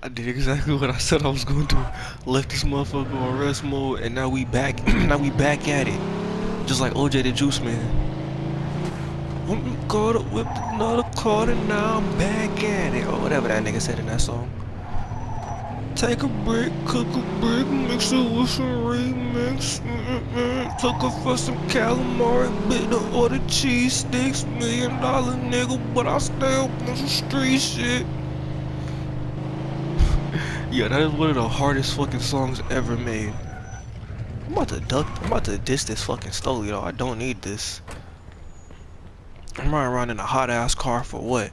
I did exactly what I said I was going to. Left this motherfucker on rest mode, and now we back. Now we back at it, just like OJ the Juice Man. I'm caught up with another card, and now I'm back at it, or whatever that nigga said in that song. Take a brick, cook a brick, mix it with some remix. Took her for some calamari, bit to order cheese sticks. $1 million nigga, but I still want some street shit. Yeah, that is one of the hardest fucking songs ever made. I'm about to diss this fucking Stoli though. I don't need this. I'm riding around in a hot ass car for what?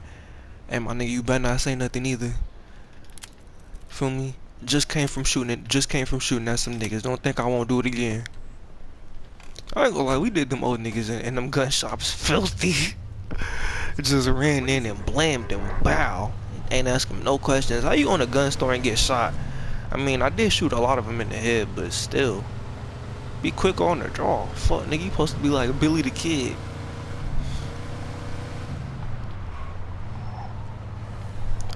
Hey my nigga, you better not say nothing either. Feel me? Just came from shooting at some niggas. Don't think I won't do it again. I ain't gonna lie, we did them old niggas in them gun shops filthy. Just ran in and blamed them. Bow. Ain't asking no questions. How you on a gun store and get shot? I mean, I did shoot a lot of them in the head, but still. Be quick on the draw. Fuck, nigga, you supposed to be like Billy the Kid.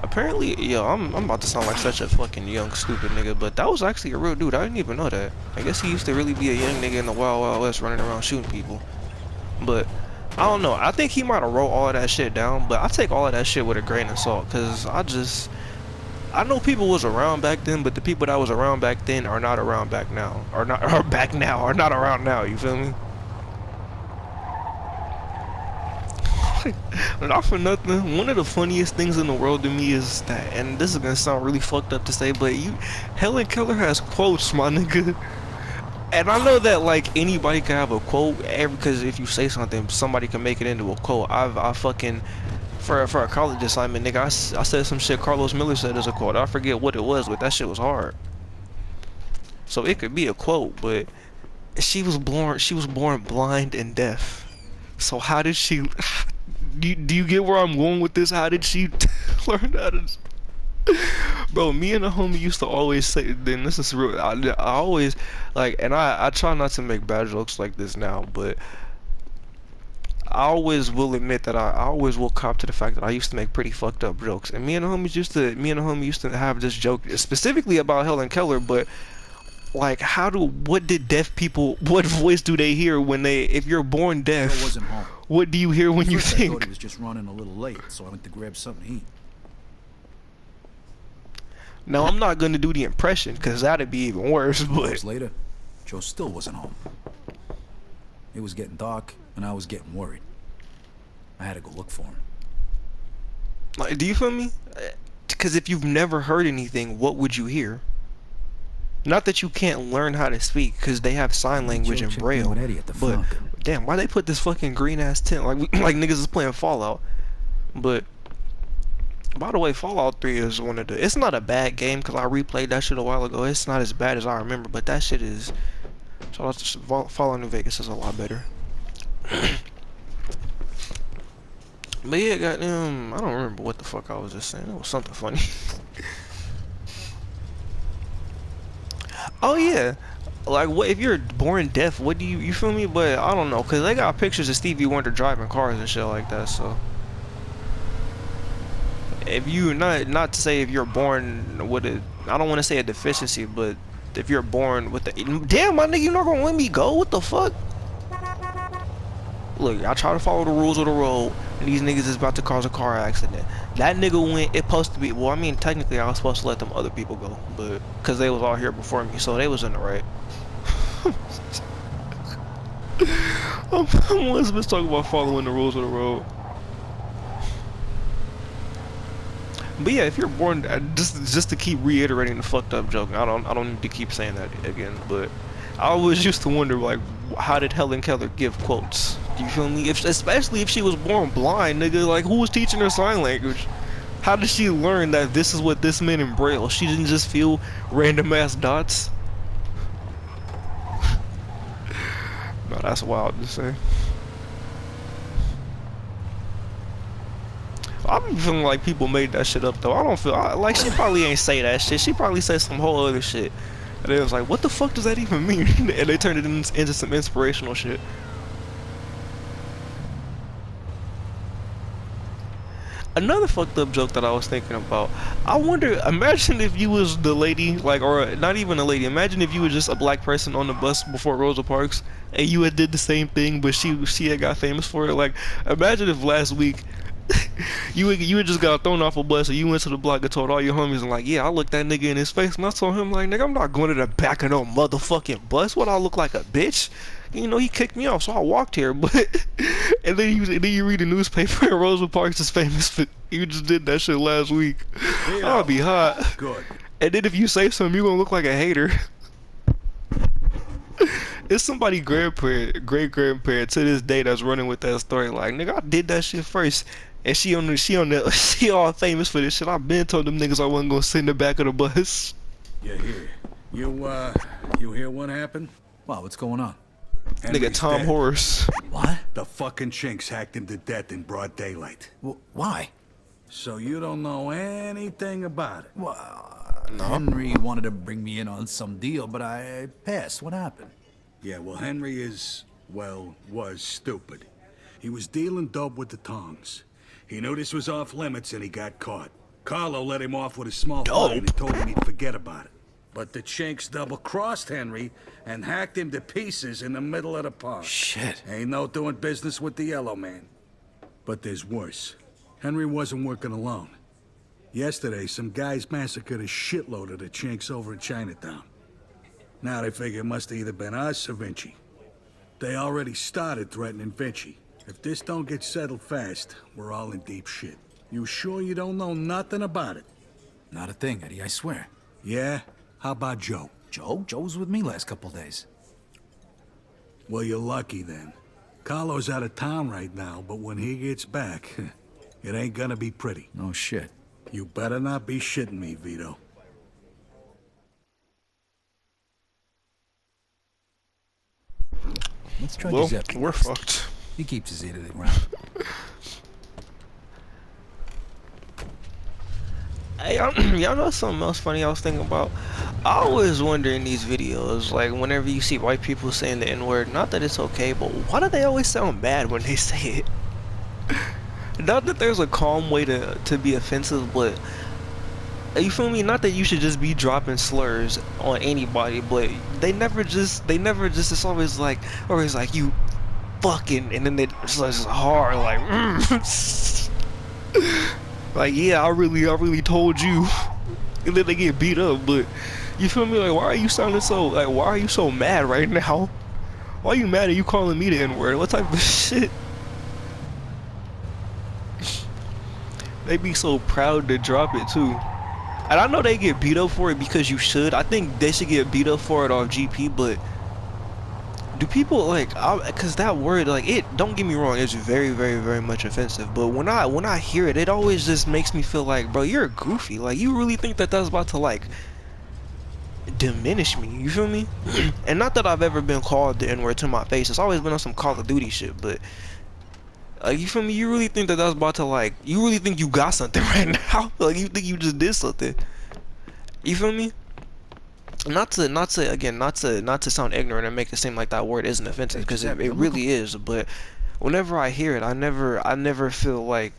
Apparently, yo, I'm about to sound like such a fucking young, stupid nigga, but that was actually a real dude. I didn't even know that. I guess he used to really be a young nigga in the Wild Wild West running around shooting people. But, I don't know. I think he might have wrote all of that shit down, but I take all of that shit with a grain of salt, because I know people was around back then, but the people that was around back then are not around back now. Are not around now, you feel me? Not for nothing, one of the funniest things in the world to me is that, and this is gonna sound really fucked up to say, but Helen Keller has quotes, my nigga. And I know that like anybody can have a quote, because if you say something, somebody can make it into a quote. I fucking for a college assignment, nigga, I said some shit Carlos Miller said as a quote. I forget what it was, but that shit was hard. So it could be a quote, but she was born blind and deaf. So how did she? Do you get where I'm going with this? How did she learn how to? Bro, me and the homie used to always say, then this is real, I always, like, and I try not to make bad jokes like this now, but I always will admit that I always will cop to the fact that I used to make pretty fucked up jokes. And me and the homie used to have this joke specifically about Helen Keller, but like, what did deaf people, what voice do they hear when if you're born deaf, Joe wasn't home. what do you hear when you First, I thought think? he was just running a little late, so I went to grab something to eat. Now, I'm not gonna do the impression, cause that'd be even worse, but Hours later, Joe still wasn't home. It was getting dark, and I was getting worried. I had to go look for him. like, do you feel me? Cause if you've never heard anything, what would you hear? Not that you can't learn how to speak, cause they have sign language and braille. But damn, why they put this fucking green ass tent like like niggas is playing Fallout? But by the way, Fallout 3 is one of the. It's not a bad game, cause I replayed that shit a while ago. It's not as bad as I remember, but that shit is. Shout out to Fallout New Vegas is a lot better. But yeah, goddamn, I don't remember what the fuck I was just saying. It was something funny. Oh yeah, like what if you're born deaf? What do you feel me? But I don't know, cause they got pictures of Stevie Wonder driving cars and shit like that. So if you not to say if you're born with a, I don't want to say a deficiency, but if you're born with the, damn my nigga, you not gonna let me go? What the fuck? Look, I try to follow the rules of the road, and these niggas is about to cause a car accident. That nigga went, it supposed to be, well, I mean, technically I was supposed to let them other people go, but, cause they was all here before me, so they was in the right. I'm Elizabeth talking about following the rules of the road. But yeah, if you're born, just to keep reiterating the fucked up joke, I don't need to keep saying that again, but I always used to wonder, like, how did Helen Keller give quotes? Do you feel me? Especially if she was born blind, nigga, like, who was teaching her sign language? How did she learn that this is what this meant in Braille? She didn't just feel random ass dots? No, that's wild to say. I'm feeling like people made that shit up though. I don't feel like she probably ain't say that shit. She probably said some whole other shit. And it was like, what the fuck does that even mean? And they turned it into some inspirational shit. another fucked up joke that I was thinking about. I wonder, imagine if you was the lady, like, or not even a lady. Imagine if you were just a black person on the bus before Rosa Parks, and you had did the same thing, but she had got famous for it. Like, imagine if last week you had just got thrown off a bus, and you went to the block and told all your homies, and like, yeah, I looked that nigga in his face, and I told him like, nigga, I'm not going to the back of no motherfucking bus. What, I look like a bitch? You know, he kicked me off, so I walked here. But and then you read the newspaper, and Rosa Parks is famous for you just did that shit last week. I'll be hot. Good. And then if you say something, you gonna look like a hater. It's somebody grandparent, great grandparent to this day that's running with that story. Like, nigga, I did that shit first, and she all famous for this shit. I been told them niggas I wasn't gonna sit in the back of the bus. Yeah, here. You hear what happened? Wow, what's going on? Henry's Nigga, Tom dead. Horse. What? The fucking chinks hacked him to death in broad daylight. Why? So you don't know anything about it? Well, Henry wanted to bring me in on some deal, but I passed. What happened? Yeah, well, Henry was stupid. He was dealing dope with the tongs. He knew this was off limits and he got caught. Carlo let him off with a small fine and told him he'd forget about it. But the chinks double-crossed Henry and hacked him to pieces in the middle of the park. Shit. Ain't no doing business with the yellow man. But there's worse. Henry wasn't working alone. Yesterday, some guys massacred a shitload of the chinks over in Chinatown. Now they figure it must have either been us or Vinci. They already started threatening Vinci. If this don't get settled fast, we're all in deep shit. You sure you don't know nothing about it? Not a thing, Eddie, I swear. Yeah? How about Joe? Joe? Joe was with me last couple days. Well, you're lucky then. Carlo's out of town right now, but when he gets back, it ain't gonna be pretty. No shit. You better not be shitting me, Vito. Let's try Well, Giuseppe we're next. fucked. He keeps his ear to the ground. Hey, y'all know something else funny I was thinking about? I always wonder in these videos, like whenever you see white people saying the N-word, not that it's okay, but why do they always sound bad when they say it? Not that there's a calm way to be offensive, but you feel me? Not that you should just be dropping slurs on anybody, but they never just, it's always like you fucking, and then it's just hard, like, like, yeah, I really told you, and then they get beat up. But you feel me? Like, why are you sounding so, like, why are you so mad right now? Why are you mad at you calling me the N-word? What type of shit? They be so proud to drop it too. And I know they get beat up for it because you should. I think they should get beat up for it off GP, but do people like, cause that word, like, it, don't get me wrong, it's very much offensive, but when I hear it, it always just makes me feel like, bro, you're goofy. Like, you really think that that's about to, like, diminish me, you feel me? And not that I've ever been called the N-word to my face. It's always been on some Call of Duty shit, but you feel me? You really think that that's about to, like, you really think you got something right now? Like, you think you just did something? You feel me? Not to sound ignorant and make it seem like that word isn't offensive, because it really is. But whenever I hear it, I never feel like,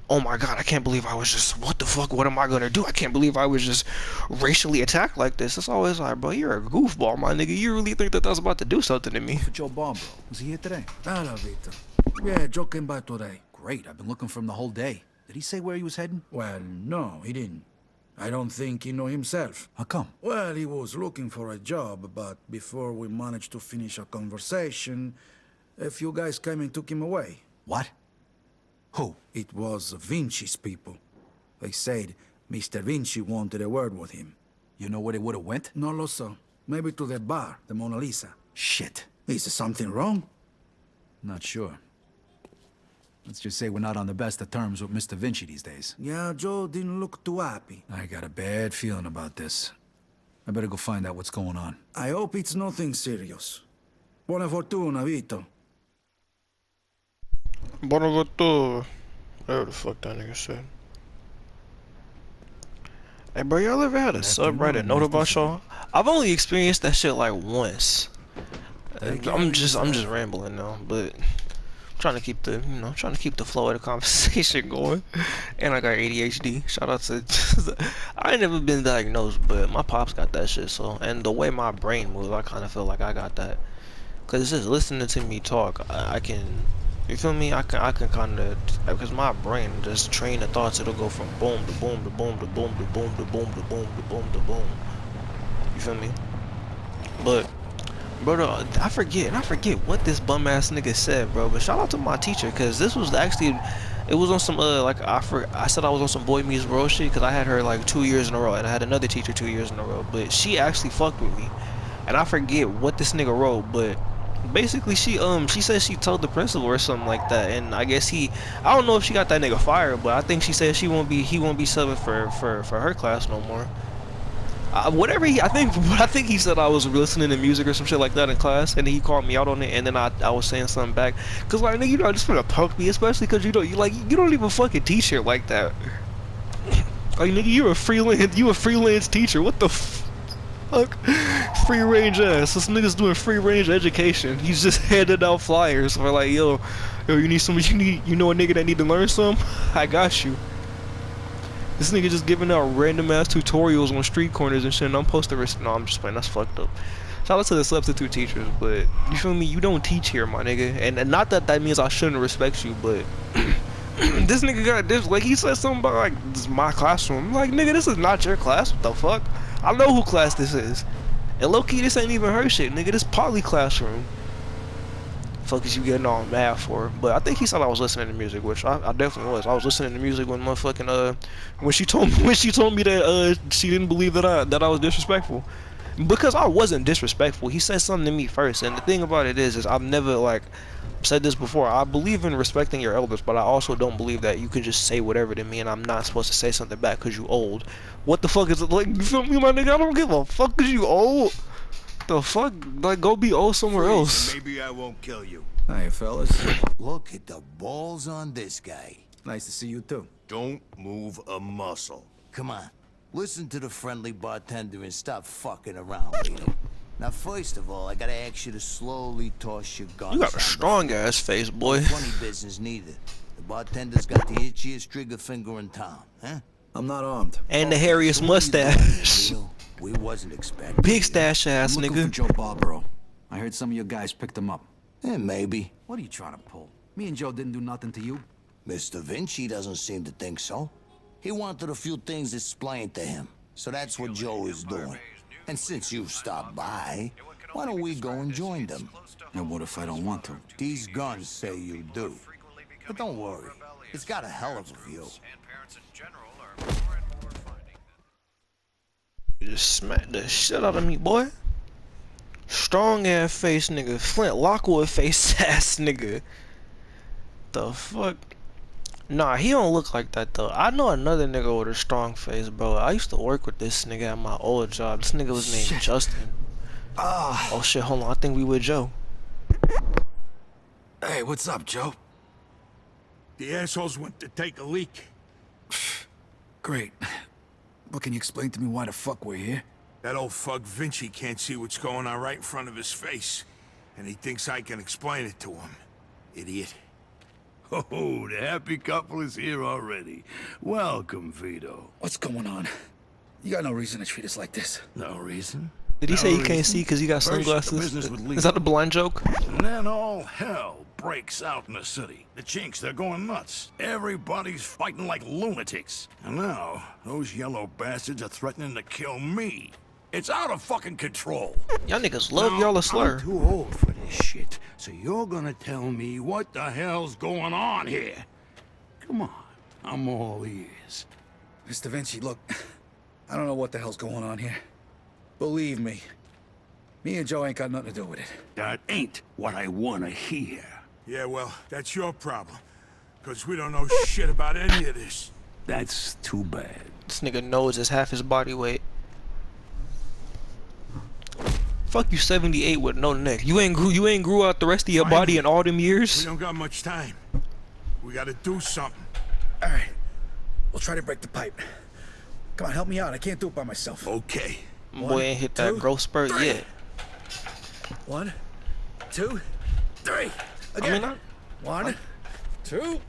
oh my god, I can't believe I was just, what the fuck, what am I gonna do? I can't believe I was just racially attacked like this. It's always like, bro, you're a goofball, my nigga. You really think that that's about to do something to me? For Joe Bob, bro. Was he here today? Hello, Vito. Yeah, Joe came by today. Great, I've been looking for him the whole day. Did he say where he was heading? Well, no, he didn't. I don't think he knew himself. How come? Well, he was looking for a job, but before we managed to finish our conversation, a few guys came and took him away. What? Who? It was Vinci's people. They said Mr. Vinci wanted a word with him. You know where they would have went? No lo so. Maybe to that bar, the Mona Lisa. Shit. Is there something wrong? Not sure. Let's just say we're not on the best of terms with Mr. Vinci these days. Yeah, Joe didn't look too happy. I got a bad feeling about this. I better go find out what's going on. I hope it's nothing serious. Buona fortuna, Vito. Whatever the fuck that nigga said. Hey, bro, y'all ever had a subreddit note about y'all? I've only experienced that shit like once. I'm just rambling now, but Trying to keep the, trying to keep the flow of the conversation going. And I got ADHD. Shout out to, I ain't never been diagnosed, but my pops got that shit. So, and the way my brain moves, I kind of feel like I got that. Cause it's just listening to me talk, I can, you feel me? I can kind of, because my brain just train the thoughts. It'll go from boom to boom to boom to boom to boom to boom to boom to boom to boom. You feel me? But, bro, I forget what this bum ass nigga said, bro. But shout out to my teacher, cause this was actually, it was on some like I said I was on some Boy Meets World shit, cause I had her like 2 years in a row, and I had another teacher 2 years in a row. But she actually fucked with me, and I forget what this nigga wrote, but basically she said she told the principal or something like that, and I guess I don't know if she got that nigga fired, but I think she said he won't be subbing for her class no more. Whatever I think he said I was listening to music or some shit like that in class, and then he called me out on it, and then I was saying something back, cause like, nigga, I just wanna punk me, especially cause you don't even fucking teach shit like that. Like, nigga, you a freelance teacher. What the fuck? Free range ass. This nigga's doing free range education. He's just handing out flyers for like, yo, you need a nigga that need to learn some? I got you. This nigga just giving out random ass tutorials on street corners and shit, and I'm supposed to no, I'm just playing, that's fucked up. Shout out to the substitute teachers, but you feel me, you don't teach here, my nigga. And not that means I shouldn't respect you, but this nigga got this, like, he said something about like, this is my classroom. I'm like, nigga, this is not your class, what the fuck? I know who class this is. And low-key, this ain't even her shit, nigga, this poly classroom. Fuck is you getting all mad for? But I think he said I was listening to music, which I definitely was. I was listening to music when motherfucking when she told me that she didn't believe that I was disrespectful, because I wasn't disrespectful. He said something to me first, and the thing about it is I've never like said this before. I believe in respecting your elders, but I also don't believe that you can just say whatever to me and I'm not supposed to say something back because you old. What the fuck is it like? You feel me, my nigga? I don't give a fuck because you old. The fuck? Like, go be old somewhere else. Maybe I won't kill you. Hey, fellas. Look at the balls on this guy. Nice to see you, too. Don't move a muscle. Come on. Listen to the friendly bartender and stop fucking around, Vito. Now, first of all, I gotta ask you to slowly toss your guns. You got a strong ass face, boy. Funny business neither. The bartender's got the itchiest trigger finger in town, huh? I'm not armed. And the hairiest mustache. We wasn't expecting. Big stash ass I'm looking nigga. for Joe Barbaro. I heard some of your guys picked him up. Maybe. What are you trying to pull? Me and Joe didn't do nothing to you. Mr. Vinci doesn't seem to think so. He wanted a few things explained to him. So that's what Joe is doing. And since you've stopped by, why don't we go and join them? And what if I don't want to? These guns say you do. But don't worry, it's got a hell of a view. You just smacked the shit out of me, boy. Strong ass face nigga. Flint Lockwood face ass nigga. The fuck? Nah, he don't look like that though. I know another nigga with a strong face, bro. I used to work with this nigga at my old job. This nigga was named Justin. Oh shit, hold on. I think we with Joe. Hey, what's up, Joe? The assholes went to take a leak. Great. But can you explain to me why the fuck we're here? That old fuck Vinci can't see what's going on right in front of his face. And he thinks I can explain it to him. Idiot. Oh, the happy couple is here already. Welcome, Vito. What's going on? You got no reason to treat us like this. No reason? Did he say he can't see because he got First, the sunglasses? business would leave. Is that a blind joke? And then all hell breaks out in the city. The chinks, they're going nuts. Everybody's fighting like lunatics. And now, those yellow bastards are threatening to kill me. It's out of fucking control. Y'all niggas love y'all a slur. I'm too old for this shit, so you're gonna tell me what the hell's going on here. Come on, I'm all ears. Mr. Vinci, look, I don't know what the hell's going on here. Believe me, me and Joe ain't got nothing to do with it. That ain't what I wanna hear. Yeah, well, that's your problem. Because we don't know shit about any of this. That's too bad. This nigga nose is half his body weight. Fuck you, 78 with no neck. You ain't grew out the rest of your body in all them We years. don't got much time. We gotta do something. All right, we'll try to break the pipe. Come on, help me out. I can't do it by myself. Okay. Boy ain't hit that 2, growth spurt 3. yet. 1, 2, 3. I Again. mean, 1, 2,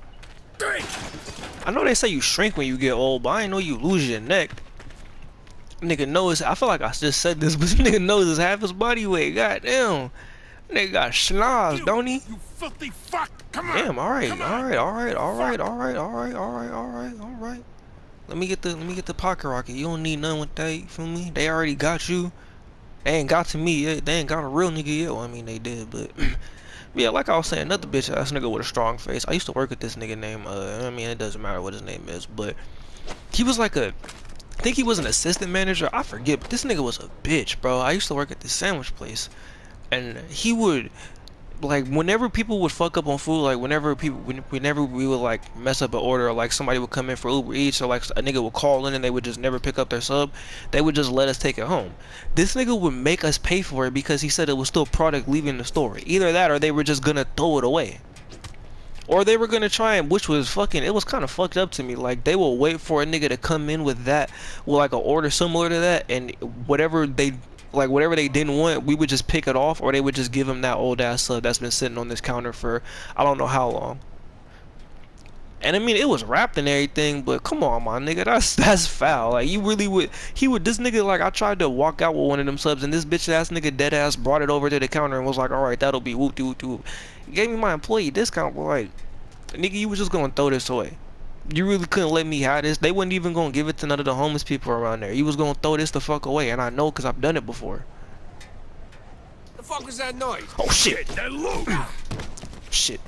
3. I know they say you shrink when you get old, but I ain't know you lose your neck. Nigga knows. I feel like I just said this, but this nigga knows is half his body weight. Goddamn. Nigga got schnoz, don't he? You filthy fuck! Come on! Damn, alright, Come on. alright. Let me get the pocket rocket. You don't need nothing with that, you feel me? They already got you. They ain't got to me yet. They ain't got a real nigga yet. Well, I mean they did, but yeah, like I was saying, another bitch ass nigga with a strong face. I used to work with this nigga named I mean it doesn't matter what his name is, but he was like I think he was an assistant manager. I forget, but this nigga was a bitch, bro. I used to work at this sandwich place. And he would, like, whenever people would fuck up on food, like, whenever we would, like, mess up an order, or, like, somebody would come in for Uber Eats, or, like, a nigga would call in and they would just never pick up their sub, they would just let us take it home. This nigga would make us pay for it because he said it was still product leaving the store. Either that or they were just gonna throw it away. Or they were gonna try and, which was fucking, it was kind of fucked up to me. Like, they will wait for a nigga to come in with that, with, like, an order similar to that, and whatever they didn't want, we would just pick it off, or they would just give him that old ass sub that's been sitting on this counter for I don't know how long. And I mean, it was wrapped and everything, but come on, my nigga, that's foul. Like, you really would, this nigga, like, I tried to walk out with one of them subs, and this bitch ass nigga dead ass brought it over to the counter and was like, alright, that'll be whoop de whoop de whoop. He gave me my employee discount, but like, nigga, you was just gonna throw this away. You really couldn't let me have this. They wasn't even gonna give it to none of the homeless people around there. You was gonna throw this the fuck away, and I know because I've done it before. The fuck was that noise? Oh shit! Shit!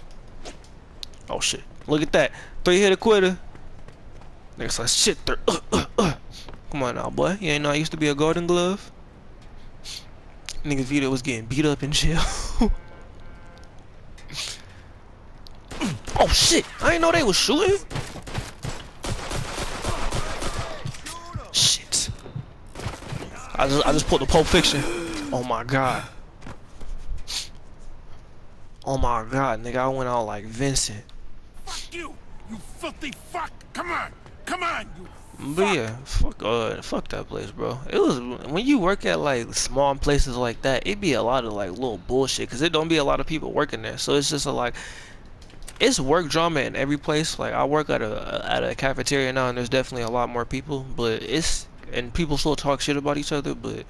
Oh shit! Look at that! 3-hitter quitter. Niggas like shit. Come on now, boy. You ain't know I used to be a Golden Glove. Nigga Vito was getting beat up in jail. Oh shit! I didn't know they was shooting. Shit! I just pulled the Pulp Fiction. Oh my god! Oh my god, nigga! I went out like Vincent. Fuck you! You filthy fuck! Come on! Come on! You But yeah, fuck that place, bro. It was when you work at like small places like that, it be a lot of like little bullshit, cause it don't be a lot of people working there. So it's just like. It's work drama in every place. Like I work at a cafeteria now, and there's definitely a lot more people. But and people still talk shit about each other. But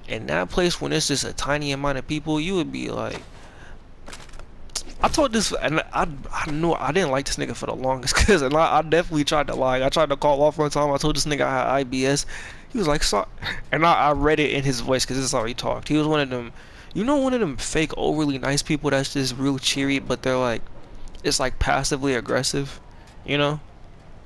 in that place, when it's just a tiny amount of people, you would be like, I told this, and I knew I didn't like this nigga for the longest, cause and I definitely tried to lie. I tried to call off one time. I told this nigga I had IBS. He was like, sorry, and I read it in his voice, cause this is how he talked. He was one of them, one of them fake overly nice people that's just real cheery, but they're like. It's like passively aggressive, you know.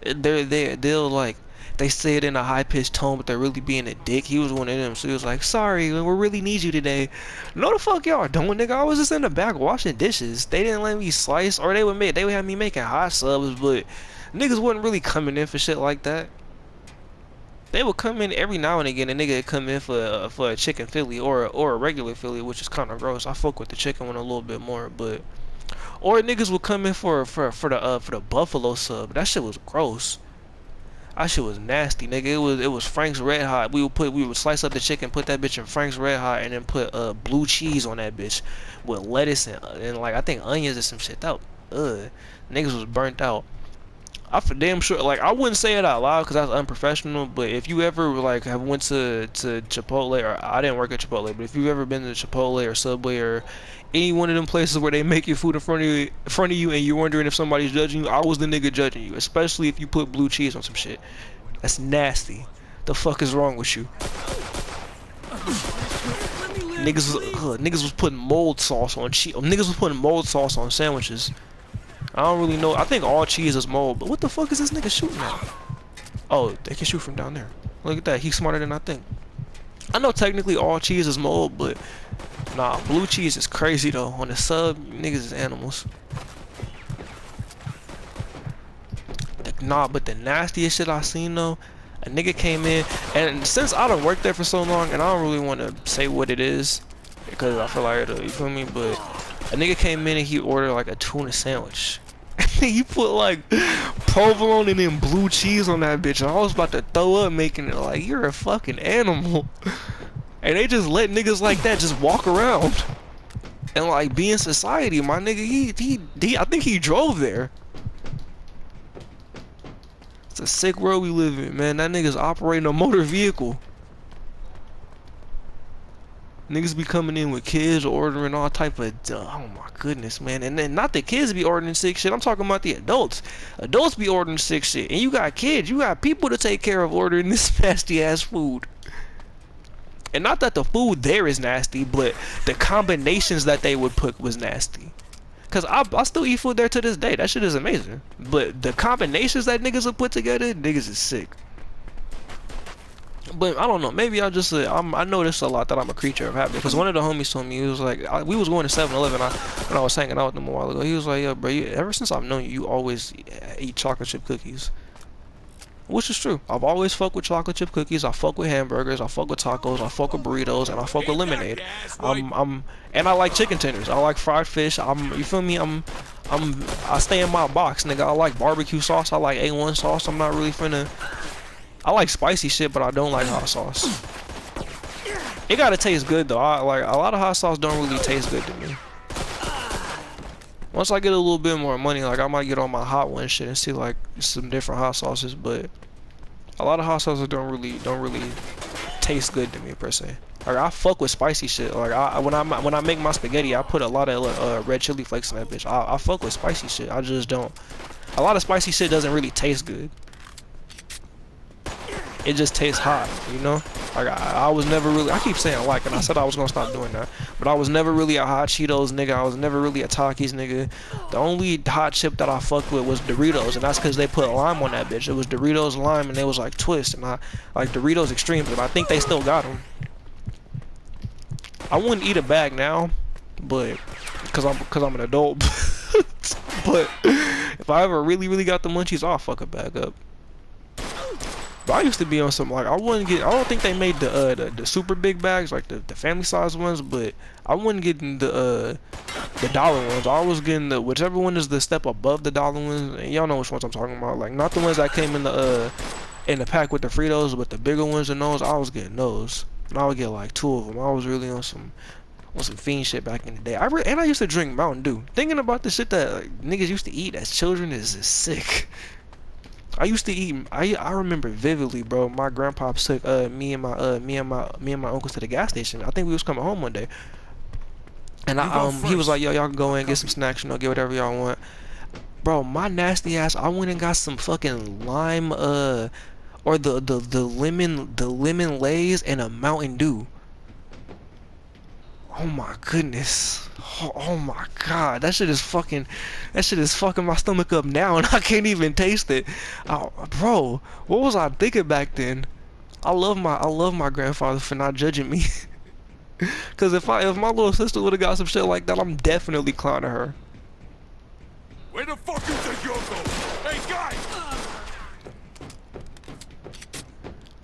They'll like they say it in a high pitched tone, but they're really being a dick. He was one of them, so he was like, "Sorry, we really need you today." No, the fuck y'all don't, nigga. I was just in the back washing dishes. They didn't let me slice, or they would have me making hot subs, but niggas wasn't really coming in for shit like that. They would come in every now and again. A nigga would come in for a chicken Philly or a regular Philly, which is kind of gross. I fuck with the chicken one a little bit more, but. Or niggas would come in for the buffalo sub. That shit was gross. That shit was nasty, nigga. It was Frank's Red Hot. We would slice up the chicken, put that bitch in Frank's Red Hot, and then put blue cheese on that bitch with lettuce and like I think onions or some shit. That niggas was burnt out. I for damn sure, like I wouldn't say it out loud because that's unprofessional. But if you ever like have went to Chipotle, or I didn't work at Chipotle, but if you've ever been to Chipotle or Subway or any one of them places where they make your food in front of you and you're wondering if somebody's judging you, I was the nigga judging you, especially if you put blue cheese on some shit. That's nasty. The fuck is wrong with you? Niggas was putting mold sauce on niggas was putting mold sauce on sandwiches. I don't really know. I think all cheese is mold, but what the fuck is this nigga shooting at? Oh, they can shoot from down there. Look at that. He's smarter than I think. I know technically all cheese is mold, but nah, blue cheese is crazy though. On the sub, niggas is animals. Nah, but the nastiest shit I seen though, a nigga came in, and since I done worked there for so long, and I don't really want to say what it is, because I feel like you feel me, but a nigga came in and he ordered like a tuna sandwich. He put like provolone and then blue cheese on that bitch, and I was about to throw up making it like, you're a fucking animal. And they just let niggas like that just walk around. and like be in society, my nigga. He I think he drove there. It's a sick world we live in, man. That nigga's operating a motor vehicle. Niggas be coming in with kids ordering all type of, oh my goodness, man. And then not the kids be ordering sick shit. I'm talking about the adults. Adults be ordering sick shit. And you got kids. You got people to take care of ordering this nasty ass food. And not that the food there is nasty, but the combinations that they would put was nasty. Cause I still eat food there to this day. That shit is amazing. But the combinations that niggas will put together, niggas is sick. But I don't know, maybe I just I noticed a lot that I'm a creature of habit. Because one of the homies told me, he was like, we was going to 7-Eleven when I was hanging out with him a while ago. He was like, yo bro, ever since I've known you, you always eat chocolate chip cookies. Which is true. I've always fucked with chocolate chip cookies. I fuck with hamburgers. I fuck with tacos. I fuck with burritos, and I fuck with lemonade. And I like chicken tenders. I like fried fish. You feel me? I stay in my box, nigga. I like barbecue sauce. I like A1 sauce. I'm not really finna. I like spicy shit, but I don't like hot sauce. It gotta taste good though. Like a lot of hot sauce don't really taste good to me. Once I get a little bit more money, like I might get on my hot one shit and see like some different hot sauces, but a lot of hot sauces don't really taste good to me per se. Like I fuck with spicy shit. Like when I make my spaghetti, I put a lot of red chili flakes in that bitch. I fuck with spicy shit. I just don't. A lot of spicy shit doesn't really taste good. It just tastes hot, you know? Like I was never really, I keep saying like, and I said I was gonna stop doing that, but I was never really a Hot Cheetos nigga. I was never really a Takis nigga. The only hot chip that I fucked with was Doritos, and that's because they put lime on that bitch. It was Doritos lime, and it was like twist, and I like Doritos Extremes, and I think they still got them. I wouldn't eat a bag now, but cause I'm an adult. But if I ever really got the munchies, I'll fuck a bag up. But I used to be on some like I don't think they made the super big bags like the family size ones, but I wasn't getting the dollar ones. I was getting the whichever one is the step above the dollar ones, and y'all know which ones I'm talking about. Like not the ones that came in the pack with the Fritos, but the bigger ones and those. I was getting those, and I would get like 2 of them. I was really on some fiend shit back in the day. And I used to drink Mountain Dew. Thinking about the shit that like, niggas used to eat as children is sick. I used to eat. I remember vividly, bro. My grandpa took me and my uncles to the gas station. I think we was coming home one day, and he was like, "Yo, y'all can go in and get some snacks, you know, get whatever y'all want." Bro, my nasty ass. I went and got some fucking lime, or the lemon Lays and a Mountain Dew. Oh my goodness. Oh my god. That shit is fucking my stomach up now and I can't even taste it. Bro, what was I thinking back then? I love my grandfather for not judging me. Cause if my little sister would have got some shit like that, I'm definitely clowning her. Where the fuck you think you're going? Hey, guy!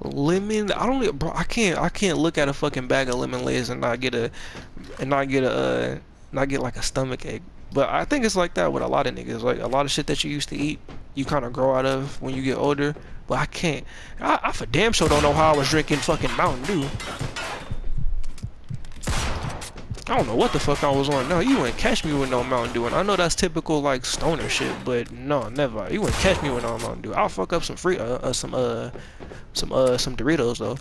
Lemon, I can't look at a fucking bag of lemon Lays and not get like a stomach ache. But I think it's like that with a lot of niggas. Like a lot of shit that you used to eat, you kind of grow out of when you get older. But I can't. I for damn sure don't know how I was drinking fucking Mountain Dew. I don't know what the fuck I was on. No, you wouldn't catch me with no Mountain Dew. And I know that's typical like stoner shit, but no, never. You wouldn't catch me with no Mountain Dew. I'll fuck up some some Doritos though,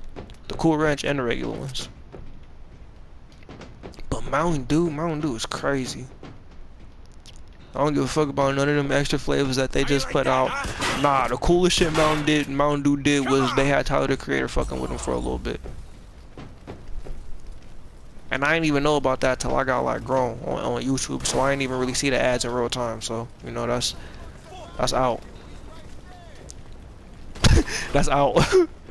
the Cool Ranch and the regular ones. But Mountain Dew is crazy. I don't give a fuck about none of them extra flavors that they just put out. Nah, the coolest shit Mountain Dew did was they had Tyler the Creator fucking with them for a little bit. And I didn't even know about that till I got like grown on YouTube, so I didn't even really see the ads in real time. So you know that's out. That's out.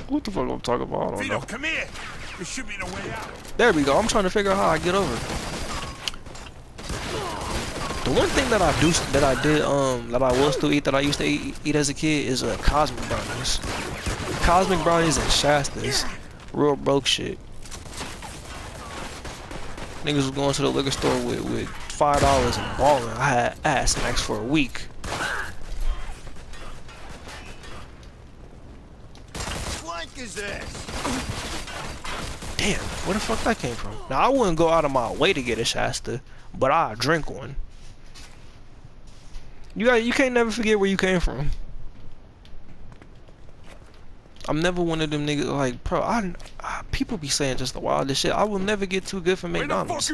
What the fuck I'm talking about? I don't know. Vito, come here. There should be no way out. There we go. I'm trying to figure out how I get over. The one thing that I will still eat that I used to eat as a kid is Cosmic Brownies. Cosmic Brownies and Shastas. Real broke shit. Niggas was going to the liquor store with $5 and balling. I had snacks for a week. wank is this? Damn, where the fuck that came from? Now I wouldn't go out of my way to get a Shasta, but I'll drink one. You can't never forget where you came from. I'm never one of them niggas like, bro. People be saying just the wildest shit. I will never get too good for McDonald's.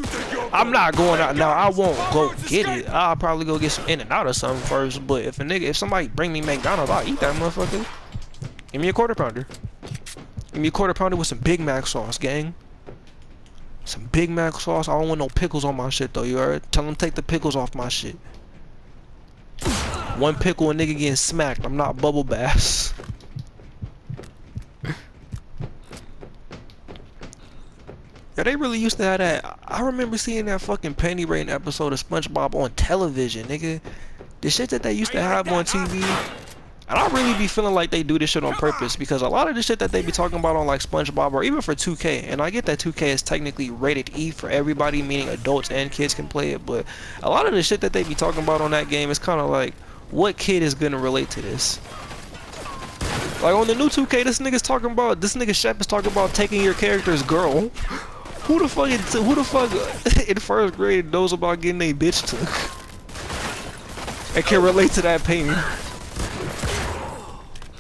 I'm not going out now. I won't go get it. I'll probably go get some In-N-Out or something first. But if somebody bring me McDonald's, I'll eat that motherfucker. Give me a quarter pounder. Give me a quarter pounder with some Big Mac sauce, gang. Some Big Mac sauce. I don't want no pickles on my shit though. You heard? Tell them take the pickles off my shit. One pickle, a nigga getting smacked. I'm not Bubble Bass. Yeah, they really used to have that. I remember seeing that fucking penny rain episode of SpongeBob on television, nigga. The shit that they used to have on TV. And I really be feeling like they do this shit on purpose, because a lot of the shit that they be talking about on like SpongeBob or even for 2K, and I get that 2K is technically rated E for everybody, meaning adults and kids can play it, but a lot of the shit that they be talking about on that game is kind of like, what kid is gonna relate to this? Like on the new 2K, this nigga Shep is talking about taking your character's girl. Who the fuck in first grade knows about getting a bitch took and can relate to that pain?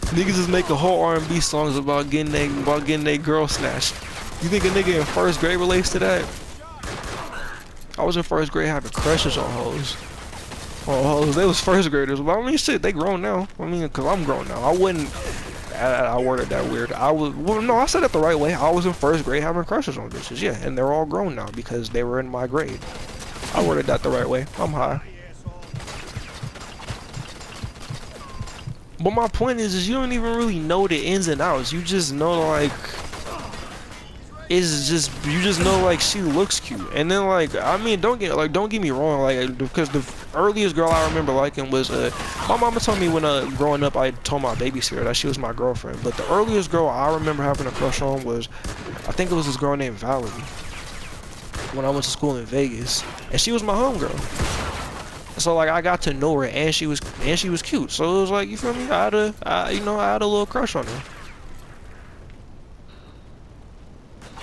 Niggas is making whole R&B songs about getting they girl snatched. You think a nigga in first grade relates to that? I was in first grade having crushes on hoes. They was first graders. But I mean, shit, they grown now. I mean, cause I'm grown now. I worded that weird. No, I said it the right way. I was in first grade having crushes on bitches, yeah, and they're all grown now because they were in my grade. I worded that the right way. I'm high. But my point is you don't even really know the ins and outs. You just know like you just know like she looks cute. And then like I mean don't get me wrong, like because the earliest girl I remember liking was my mama told me when growing up I told my babysitter that she was my girlfriend. But the earliest girl I remember having a crush on was I think it was this girl named Valerie when I went to school in Vegas, and she was my homegirl. So like I got to know her and she was cute. So it was like, you feel me? I had a little crush on her.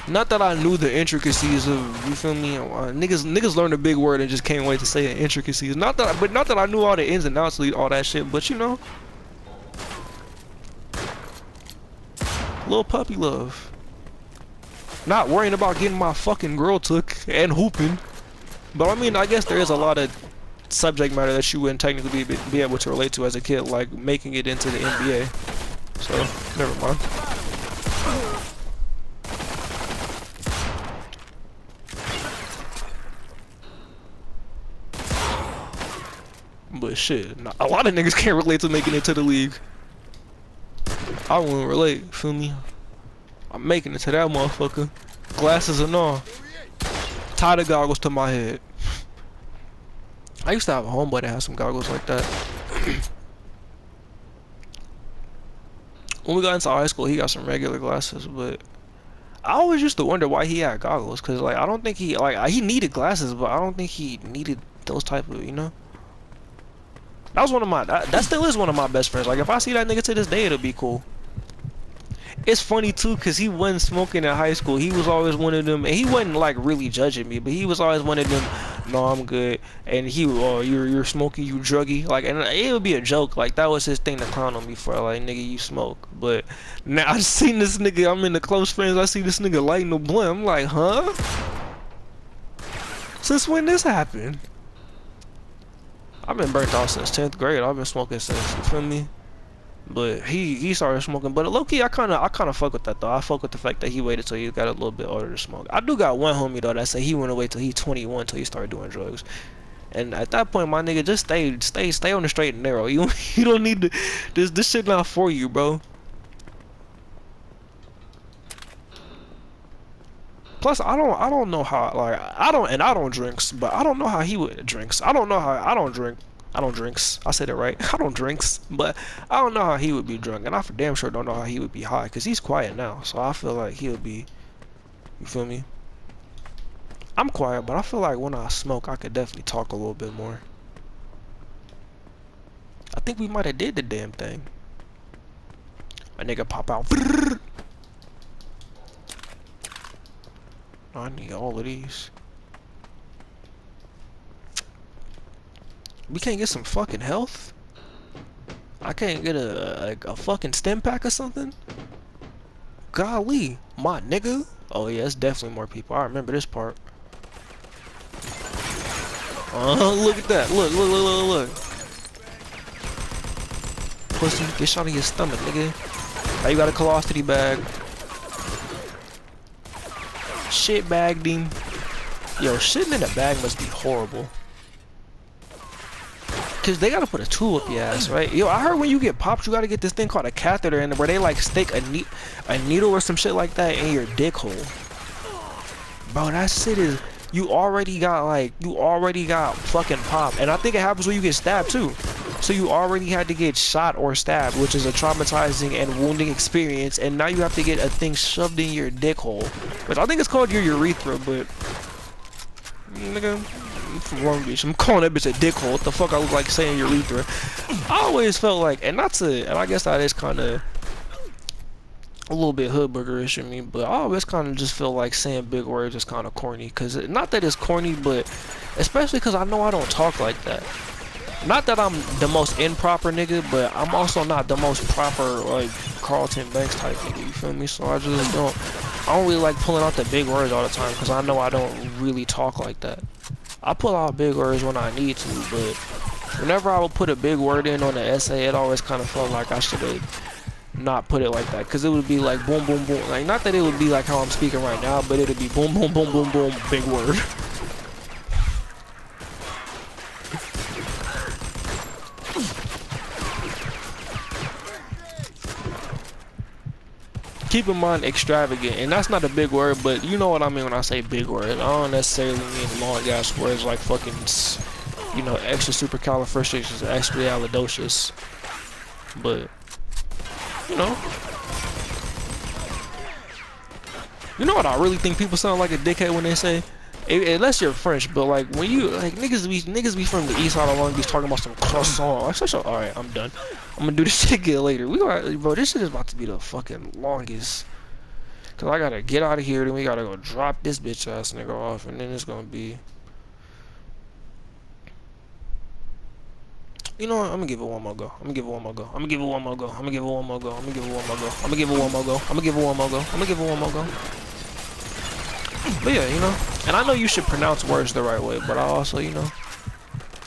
Not that I knew the intricacies of, you feel me? Niggas learned a big word and just can't wait to say it, intricacies. Not that I knew all the ins and outs of all that shit, but you know. Little puppy love. Not worrying about getting my fucking girl took and hooping. But I mean, I guess there is a lot of subject matter that you wouldn't technically be able to relate to as a kid, like making it into the NBA. So, never mind. But shit, a lot of niggas can't relate to making it to the league. I wouldn't relate, feel me? I'm making it to that motherfucker. Glasses and all. Tie the goggles to my head. I used to have a homeboy that had some goggles like that. When we got into high school, he got some regular glasses, but I always used to wonder why he had goggles, cause like I don't think he needed glasses, but I don't think he needed those type of, you know. That was one of my that still is one of my best friends. Like if I see that nigga to this day, it'll be cool. It's funny too, cause he wasn't smoking in high school. He was always one of them, and he wasn't like really judging me, but he was always one of them. No, I'm good. And he, oh, you're smoking, you druggy. Like, and it would be a joke. Like that was his thing to clown on me for. Like, nigga, you smoke. But now I seen this nigga. I'm in the close friends. I see this nigga lighting the blunt. I'm like, huh? Since when this happened? I've been burnt out since 10th grade. I've been smoking since. You feel me? But he started smoking. But low key, I kind of fuck with that though. I fuck with the fact that he waited till he got a little bit older to smoke. I do got one homie though that said he went away till he 21 till he started doing drugs. And at that point, my nigga, just stay on the straight and narrow. You don't need to. This shit not for you, bro. Plus, I don't know how, like I don't drinks, but I don't know how he would drinks. I don't know how I don't drink. I don't drinks. I said it right. I don't drinks, but I don't know how he would be drunk, and I for damn sure don't know how he would be high, cause he's quiet now. So I feel like he would be. You feel me? I'm quiet, but I feel like when I smoke, I could definitely talk a little bit more. I think we might have did the damn thing. A nigga pop out. I need all of these. We can't get some fucking health? I can't get a fucking stem pack or something? Golly, my nigga. Oh yeah, it's definitely more people. I remember this part. Look at that. Look, look, look, look, look. Pussy, get shot in your stomach, nigga. Now you got a velocity bag. Shit bagged him. Yo, shitting in a bag must be horrible. Cause they gotta put a tool up your ass, right? Yo, I heard when you get popped, you gotta get this thing called a catheter in where they like stick a needle or some shit like that in your dick hole. Bro, that shit is, you already got fucking popped. And I think it happens when you get stabbed too. So you already had to get shot or stabbed, which is a traumatizing and wounding experience. And now you have to get a thing shoved in your dick hole. Which I think it's called your urethra, but nigga, I'm from Long Beach. I'm calling that bitch a dick hole. What the fuck I look like saying urethra? I always felt like, and I guess that is kind of a little bit hood boogerish in me, but I always kind of just feel like saying big words is kind of corny. Cause not that it's corny, but especially cause I know I don't talk like that. Not that I'm the most improper nigga, but I'm also not the most proper like Carlton Banks type nigga. You feel me? So I don't really like pulling out the big words all the time because I know I don't really talk like that. I pull out big words when I need to, but whenever I would put a big word in on the essay, it always kind of felt like I should have not put it like that, because it would be like boom, boom, boom. Like, not that it would be like how I'm speaking right now, but it would be boom, boom, boom, boom, boom, big word. Keep in mind extravagant, and that's not a big word, but you know what I mean when I say big word. I don't necessarily mean long ass words like fucking, you know, extra supercalifragisticexpialidocious, but you know what I really think people sound like a dickhead when they say, unless you're French, but like when you like niggas be from the east side of Long Beach talking about some croissant. Like, so, all right, I'm done. I'm gonna do this shit again later. Bro, this shit is about to be the fucking longest. Cause I gotta get out of here, then we gotta go drop this bitch ass nigga off, and then it's gonna be. You know what? I'm gonna give it one more go. I'm gonna give it one more go. I'm gonna give it one more go. I'm gonna give it one more go. I'm gonna give it one more go. I'm gonna give it one more go. I'm gonna give it one more go. I'm gonna give it one more go. But yeah, you know, and I know you should pronounce words the right way, but I also, you know,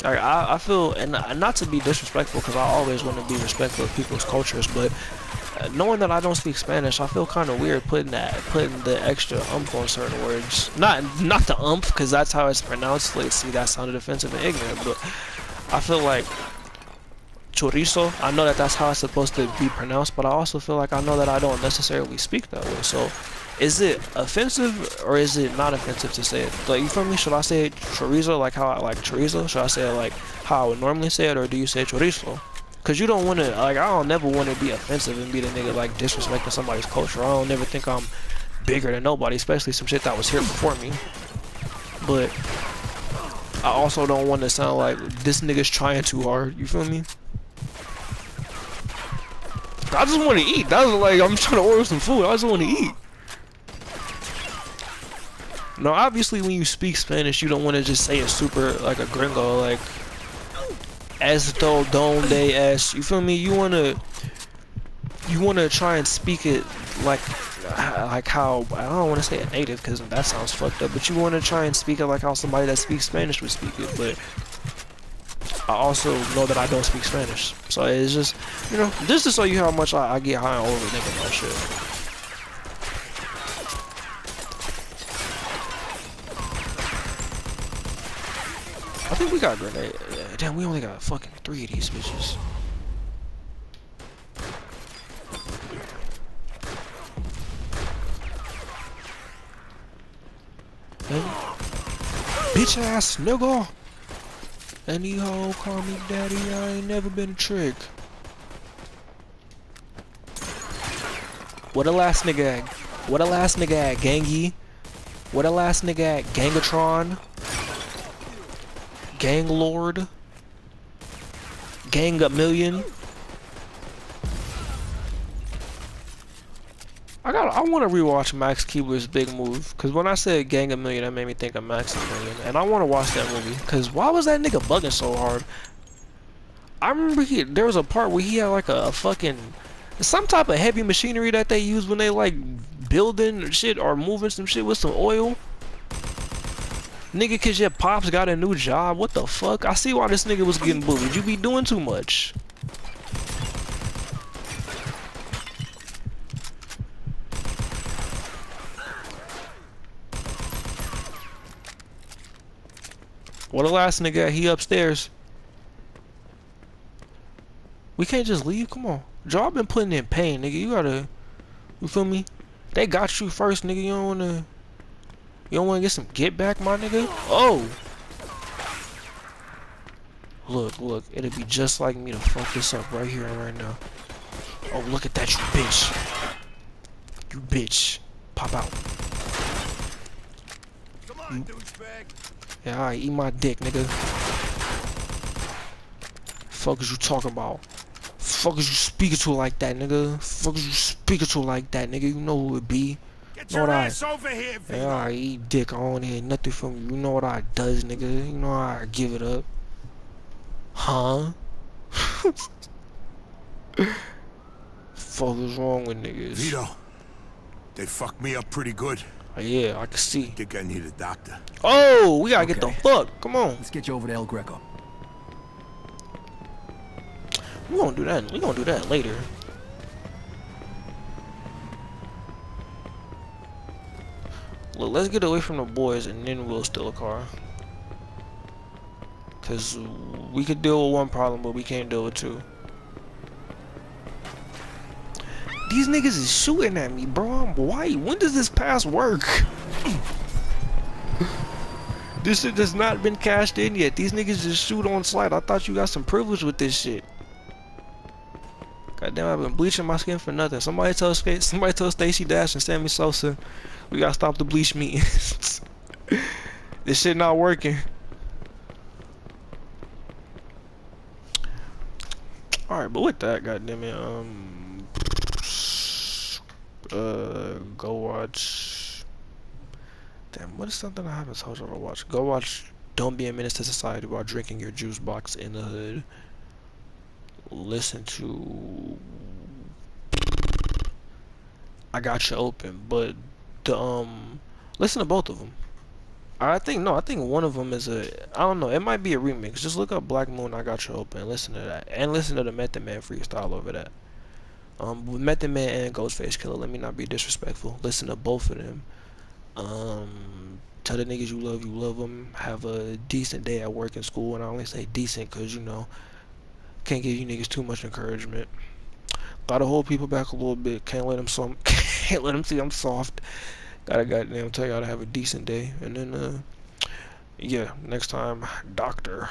I feel, and not to be disrespectful, because I always want to be respectful of people's cultures, but knowing that I don't speak Spanish, I feel kind of weird putting the extra umph on certain words. Not the umph, because that's how it's pronounced. Like, see, that sounded offensive and ignorant, but I feel like chorizo, I know that that's how it's supposed to be pronounced, but I also feel like I know that I don't necessarily speak that way. So is it offensive or is it not offensive to say it? Like, you feel me? Should I say chorizo like how I like chorizo? Should I say it like how I would normally say it, or do you say chorizo? Cause you don't want to, like, I don't never want to be offensive and be the nigga like disrespecting somebody's culture. I don't never think I'm bigger than nobody, especially some shit that was here before me. But I also don't want to sound like this nigga's trying too hard. You feel me? I just want to eat. That was like, I'm trying to order some food. I just want to eat. No, obviously when you speak Spanish, you don't want to just say it super like a gringo, like esto donde es. You feel me? You wanna try and speak it like how, I don't want to say a native because that sounds fucked up, but you want to try and speak it like how somebody that speaks Spanish would speak it. But I also know that I don't speak Spanish, so it's just, you know, just to show you how much I get high on overthinking that shit. I think we got grenade. Damn, we only got fucking 3 of these bitches. Bitch ass nigga. Any hoe call me daddy, I ain't never been a trick. What a last nigga at? What a last nigga at Gangy? What a last nigga at Gangatron? Gang Lord? Gang a million? I want to rewatch Max Keebler's Big Move, cause when I said Gang of Million, that made me think of Max a Million, and I want to watch that movie, cause why was that nigga bugging so hard? I remember there was a part where he had like a fucking some type of heavy machinery that they use when they like building shit or moving some shit with some oil. Nigga, cause your pops got a new job. What the fuck? I see why this nigga was getting bullied. You be doing too much. What the last nigga? He upstairs. We can't just leave. Come on, Joe. I've been putting in pain, nigga. You gotta. You feel me? They got you first, nigga. You don't wanna. You don't wanna get some get back, my nigga. Oh. Look, look. It'll be just like me to fuck this up right here and right now. Oh, look at that, you bitch. You bitch. Pop out. Come on, douchebag. Yeah, alright. Eat my dick, nigga. Fuck is you talking about? Fuck is you speaking to like that, nigga? Fuck is you speaking to like that, nigga? You know who it be. Get Know your what ass over here, Vito. Yeah, I eat dick. I don't hear nothing from you. You know what I does, nigga. You know how I give it up. Huh? Fuck is wrong with niggas? Vito, they fucked me up pretty good. Oh, yeah, I can see. Think I need a doctor. Oh, we gotta get the Okay. fuck. Come on. Let's get you over to El Greco. We gonna do that. We gonna do that later. Look, let's get away from the boys and then we'll steal a car. Cause we could deal with one problem, but we can't deal with two. These niggas is shooting at me, bro. I'm white. When does this pass work? This shit has not been cashed in yet. These niggas just shoot on sight. I thought you got some privilege with this shit. Goddamn, I've been bleaching my skin for nothing. Somebody tell Stacey Dash and Sammy Sosa, we gotta stop the bleach meeting. This shit not working. Alright, but with that, goddamn it, go watch. Damn, what is something I haven't told you to watch? Go watch Don't Be a Menace to Society while drinking your juice box in the hood. Listen to I Got You Open, but the listen to both of them. I think one of them is I don't know, it might be a remix. Just look up Black Moon, I Got You Open, and listen to that, and listen to the Method Man freestyle over that. With Method Man and Ghostface Killer, let me not be disrespectful. Listen to both of them. Tell the niggas you love them. Have a decent day at work and school, and I only say decent because you know can't give you niggas too much encouragement. Gotta hold people back a little bit. Can't let them see I'm soft. Gotta goddamn tell y'all to have a decent day. And then yeah, next time, doctor.